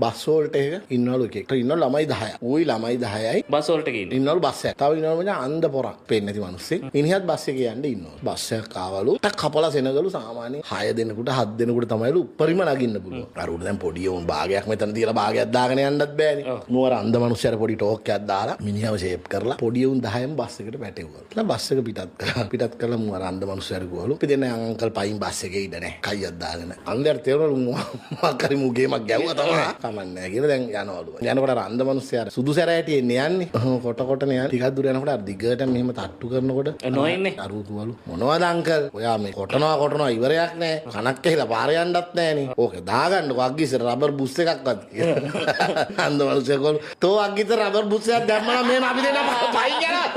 Bus වලට එක ඉන්නවලු එකෙක් ඉන්නවලු ළමයි 10ක්. ඌයි ළමයි 10යි බස් වලට ගිහින් ඉන්නවලු බස් එකක්. තව ඉන්නවලු මචං අන්ධ පොරක් පේන්නේ නැති මිනිස්සෙක්. ඉනිහත් බස් එකේ යන්න ඉන්නවා. බස් එකක් ආවලු ටක් කපලා සෙනගලු සාමාන්‍යයෙන් 6 දෙනෙකුට 7 දෙනෙකුට තමයිලු උඩරිම නගින්න පුළුවන්. අර උඩ දැන් පොඩි උන් භාගයක් මෙතන තියලා භාගයක් දාගෙන යන්නත් බෑනේ. නුවර අන්ධ මිනිස්සුන්ට පොඩි ටෝක් එකක් දාලා මිනිහව ෂේප් කරලා පොඩි උන් 10න් බස් එකට වැටෙව්වා. ඊළඟ බස් එක පිටත් කළා මුවර අන්ධ මිනිස්සුන්ට ගෝලු. අපි දෙන්නේ අංකල් පයින් බස් එකේ ඉන්න නැහැ. කයියක් දාගෙන. අන්ධයාට තේරෙනවලු මොකක් හරි මුගේමක් ගැව්වා තමයි. කමන්නේ කියලා දැන් යනවලු. යනකොට අර අන්ධ මිනිස්සයා සුදු සැරෑටියේ යන්නේ. කොට නේ ටිකක් දුර යනකොට අර දිගට මෙහෙම තට්ටු කරනකොට නොඉන්නේ. අරුතුවලු. මොනවද අංකල්? ඔයා මේ කොටනවා ඉවරයක් නැහැ. කනක් ඇහිලා පාර යන්නත් නැහනේ. ඕකේ දාගන්නකො අග්ගිසර රබර් බුස් එකක්වත් කියලා. අන්ධ මිනිස්සයා ගෝලු. තෝ අග්ගිසර රබර් බුස් එකක් දැම්මම මෙහෙම අපි දෙන්න පයින් යනවා.